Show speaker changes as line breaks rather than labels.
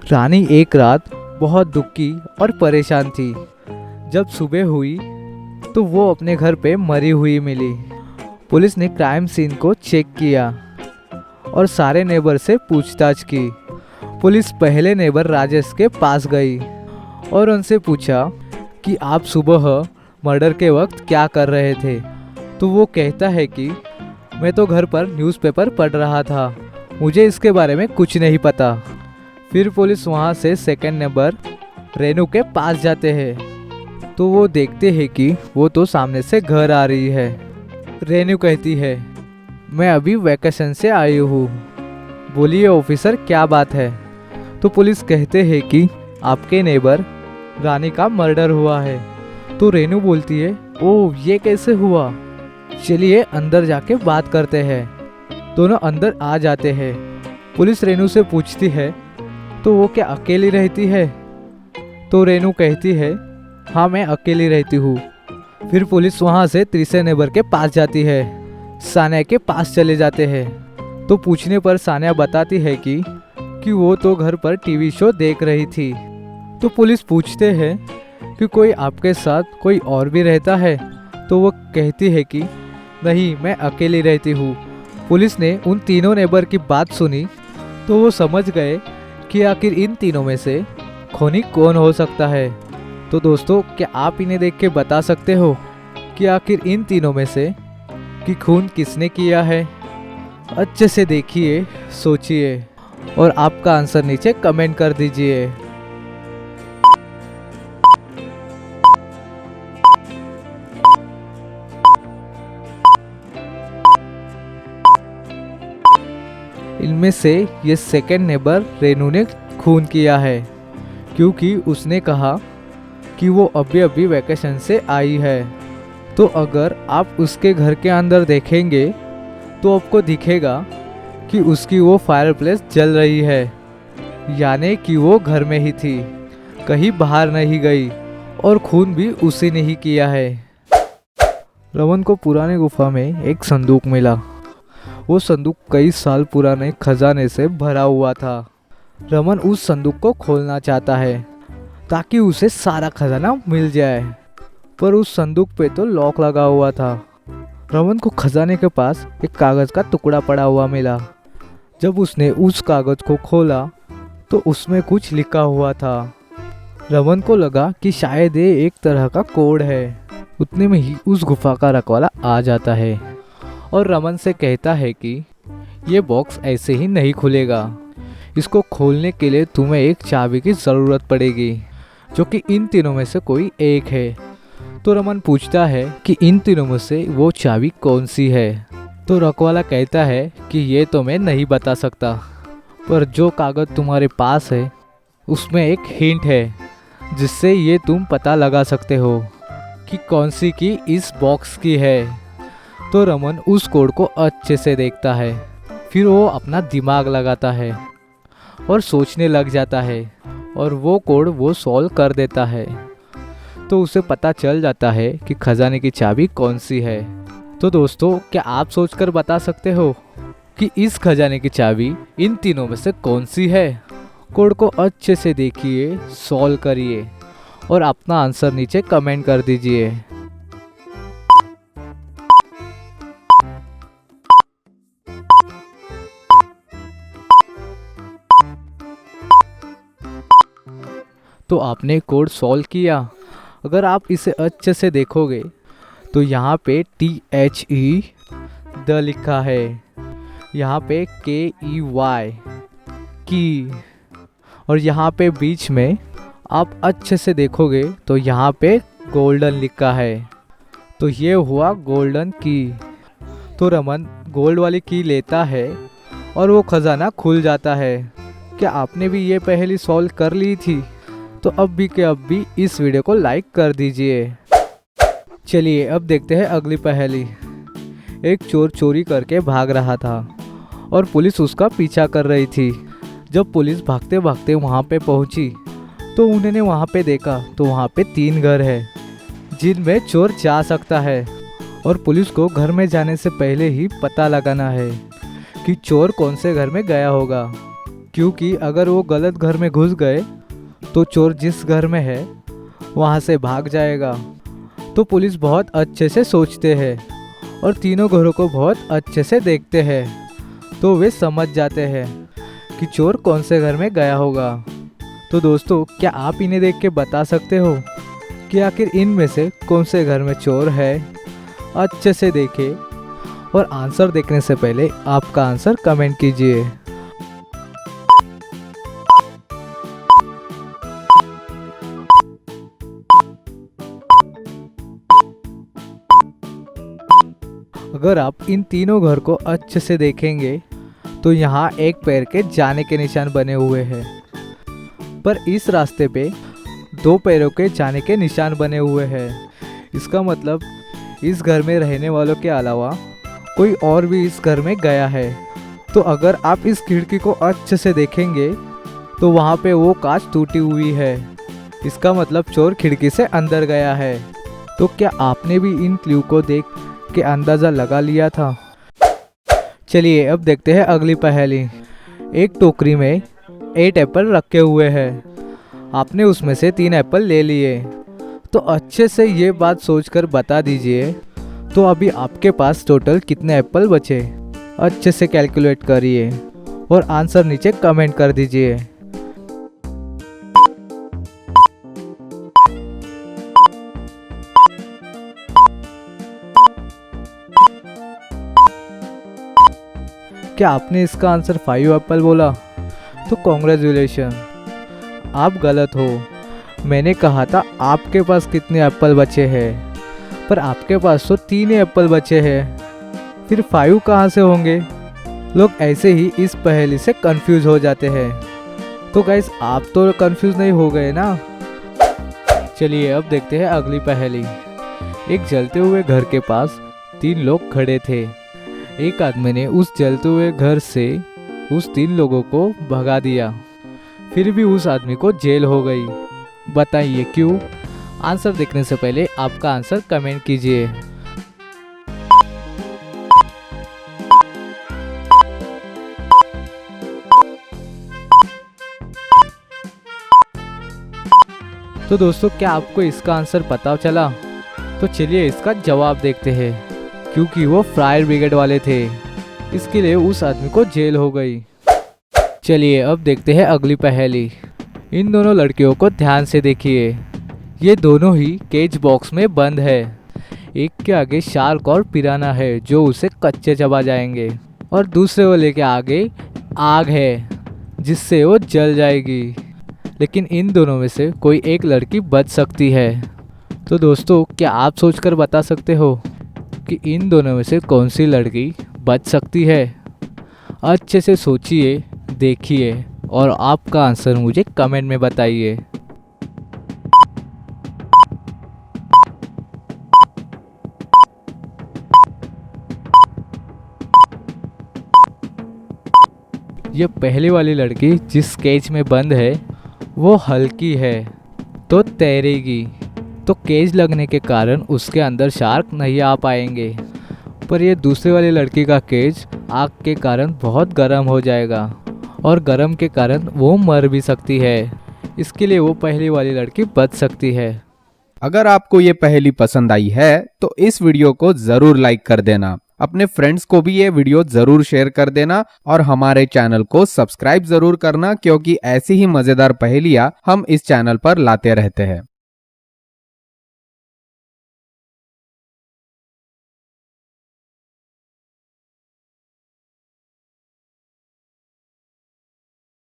रानी एक रात बहुत दुखी और परेशान थी। जब सुबह हुई तो वो अपने घर पे मरी हुई मिली। पुलिस ने क्राइम सीन को चेक किया और सारे नेबर से पूछताछ की। पुलिस पहले नेबर राजेश के पास गई और उनसे पूछा कि आप सुबह मर्डर के वक्त क्या कर रहे थे। तो वो कहता है कि मैं तो घर पर न्यूज़पेपर पढ़ रहा था, मुझे इसके बारे में कुछ नहीं पता। फिर पुलिस वहाँ से सेकंड नेबर रेनू के पास जाते हैं तो वो देखते हैं कि वो तो सामने से घर आ रही है। रेनू कहती है, मैं अभी वैकेशन से आई हूँ, बोलिए ऑफिसर क्या बात है। तो पुलिस कहते हैं कि आपके नेबर रानी का मर्डर हुआ है। तो रेनू बोलती है, ओह ये कैसे हुआ, चलिए अंदर जाके बात करते हैं। दोनों अंदर आ जाते हैं। पुलिस रेनू से पूछती है, तो वो क्या अकेली रहती है। तो रेनू कहती है, हाँ मैं अकेली रहती हूँ। फिर पुलिस वहाँ से तीसरे नेबर के पास जाती है, सानिया के पास चले जाते हैं। तो पूछने पर सानिया बताती है कि वो तो घर पर टीवी शो देख रही थी। तो पुलिस पूछते हैं कि कोई आपके साथ कोई और भी रहता है। तो वो कहती है कि नहीं मैं अकेली रहती हूँ। पुलिस ने उन तीनों नेबर की बात सुनी तो वो समझ गए कि आखिर इन तीनों में से खूनी कौन हो सकता है। तो दोस्तों क्या आप इन्हें देख के बता सकते हो कि आखिर इन तीनों में से कि खून किसने किया है। अच्छे से देखिए, सोचिए और आपका आंसर नीचे कमेंट कर दीजिए। इनमें से ये सेकंड नेबर रेनू ने खून किया है, क्योंकि उसने कहा कि वो अभी अभी वैकेशन से आई है। तो अगर आप उसके घर के अंदर देखेंगे तो आपको दिखेगा कि उसकी वो फायरप्लेस जल रही है, यानी कि वो घर में ही थी, कहीं बाहर नहीं गई और खून भी उसी ने ही किया है। रमन को पुरानी गुफा में एक संदूक मिला। वो संदूक कई साल पुराने खजाने से भरा हुआ था। रमन उस संदूक को खोलना चाहता है ताकि उसे सारा खजाना मिल जाए, पर उस संदूक पे तो लॉक लगा हुआ था। रमन को खजाने के पास एक कागज का टुकड़ा पड़ा हुआ मिला। जब उसने उस कागज को खोला तो उसमें कुछ लिखा हुआ था। रमन को लगा कि शायद ये एक तरह का कोड है। उतने में ही उस गुफा का रखवाला आ जाता है और रमन से कहता है कि ये बॉक्स ऐसे ही नहीं खुलेगा, इसको खोलने के लिए तुम्हें एक चाबी की ज़रूरत पड़ेगी, जो कि इन तीनों में से कोई एक है। तो रमन पूछता है कि इन तीनों में से वो चाबी कौन सी है। तो रखवाला कहता है कि ये तो मैं नहीं बता सकता, पर जो कागज़ तुम्हारे पास है उसमें एक हिंट है जिससे ये तुम पता लगा सकते हो कि कौन सी की इस बॉक्स की है। तो रमन उस कोड को अच्छे से देखता है, फिर वो अपना दिमाग लगाता है और सोचने लग जाता है और वो कोड वो सॉल्व कर देता है। तो उसे पता चल जाता है कि खजाने की चाबी कौन सी है। तो दोस्तों क्या आप सोचकर बता सकते हो कि इस खजाने की चाबी इन तीनों में से कौन सी है। कोड को अच्छे से देखिए, सॉल्व करिए और अपना आंसर नीचे कमेंट कर दीजिए। तो आपने कोड सॉल्व किया। अगर आप इसे अच्छे से देखोगे तो यहाँ पे THE द लिखा है, यहाँ पे KEY की, और यहाँ पे बीच में आप अच्छे से देखोगे तो यहाँ पे गोल्डन लिखा है। तो ये हुआ गोल्डन की। तो रमन गोल्ड वाली की लेता है और वो खजाना खुल जाता है। क्या आपने भी ये पहेली सॉल्व कर ली थी? तो अब भी के अब भी इस वीडियो को लाइक कर दीजिए। चलिए अब देखते हैं अगली पहेली। एक चोर चोरी करके भाग रहा था और पुलिस उसका पीछा कर रही थी। जब पुलिस भागते भागते वहाँ पे पहुँची तो उन्होंने वहाँ पे देखा तो वहाँ पे 3 घर है जिनमें चोर जा सकता है, और पुलिस को घर में जाने से पहले ही पता लगाना है कि चोर कौन से घर में गया होगा। क्योंकि अगर वो गलत घर में घुस गए तो चोर जिस घर में है वहाँ से भाग जाएगा। तो पुलिस बहुत अच्छे से सोचते हैं और तीनों घरों को बहुत अच्छे से देखते हैं, तो वे समझ जाते हैं कि चोर कौन से घर में गया होगा। तो दोस्तों, क्या आप इन्हें देख के बता सकते हो कि आखिर इनमें से कौन से घर में चोर है? अच्छे से देखें और आंसर देखने से पहले आपका आंसर कमेंट कीजिए। अगर आप इन तीनों घर को अच्छे से देखेंगे तो यहाँ एक पैर के जाने के निशान बने हुए हैं, पर इस रास्ते पे 2 पैरों के जाने के निशान बने हुए हैं। इसका मतलब इस घर में रहने वालों के अलावा कोई और भी इस घर में गया है। तो अगर आप इस खिड़की को अच्छे से देखेंगे तो वहाँ पे वो कांच टूटी हुई है। इसका मतलब चोर खिड़की से अंदर गया है। तो क्या आपने भी इन क्लू को देख के अंदाज़ा लगा लिया था? चलिए अब देखते हैं अगली पहेली। एक टोकरी में 8 एप्पल रखे हुए हैं। आपने उसमें से 3 एप्पल ले लिए। तो अच्छे से ये बात सोचकर बता दीजिए, तो अभी आपके पास टोटल कितने एप्पल बचे? अच्छे से कैलकुलेट करिए और आंसर नीचे कमेंट कर दीजिए। क्या आपने इसका आंसर 5 एप्पल बोला? तो कॉन्ग्रेचुलेशन, आप गलत हो। मैंने कहा था आपके पास कितने एप्पल बचे हैं, पर आपके पास तो 3 एप्पल बचे हैं, फिर 5 कहाँ से होंगे? लोग ऐसे ही इस पहेली से कंफ्यूज हो जाते हैं। तो गाइस, आप तो कंफ्यूज नहीं हो गए ना? चलिए अब देखते हैं अगली पहेली। एक जलते हुए घर के पास 3 लोग खड़े थे। एक आदमी ने उस जलते हुए घर से उस 3 लोगों को भगा दिया, फिर भी उस आदमी को जेल हो गई। बताइए क्यों? आंसर देखने से पहले आपका आंसर कमेंट कीजिए। तो दोस्तों, क्या आपको इसका आंसर पता चला? तो चलिए इसका जवाब देखते हैं। क्योंकि वो फायर ब्रिगेड वाले थे, इसके लिए उस आदमी को जेल हो गई। चलिए अब देखते हैं अगली पहेली। इन दोनों लड़कियों को ध्यान से देखिए। ये दोनों ही केज बॉक्स में बंद है। एक के आगे शार्क और पिराना है जो उसे कच्चे चबा जाएंगे, और दूसरे वाले के आगे आग है जिससे वो जल जाएगी। लेकिन इन दोनों में से कोई एक लड़की बच सकती है। तो दोस्तों, क्या आप सोचकर बता सकते हो कि इन दोनों में से कौन सी लड़की बच सकती है? अच्छे से सोचिए, देखिए और आपका आंसर मुझे कमेंट में बताइए। ये पहली वाली लड़की जिस केज में बंद है वो हल्की है, तो तैरेगी। तो केज लगने के कारण उसके अंदर शार्क नहीं आ पाएंगे। पर ये दूसरे वाली लड़की का केज आग के कारण बहुत गर्म हो जाएगा, और गर्म के कारण वो मर भी सकती है। इसके लिए वो पहली वाली लड़की बच सकती है।
अगर आपको ये पहेली पसंद आई है तो इस वीडियो को जरूर लाइक कर देना। अपने फ्रेंड्स को भी ये वीडियो जरूर शेयर कर देना, और हमारे चैनल को सब्सक्राइब जरूर करना, क्योंकि ऐसी ही मजेदार पहेलियां हम इस चैनल पर लाते रहते हैं।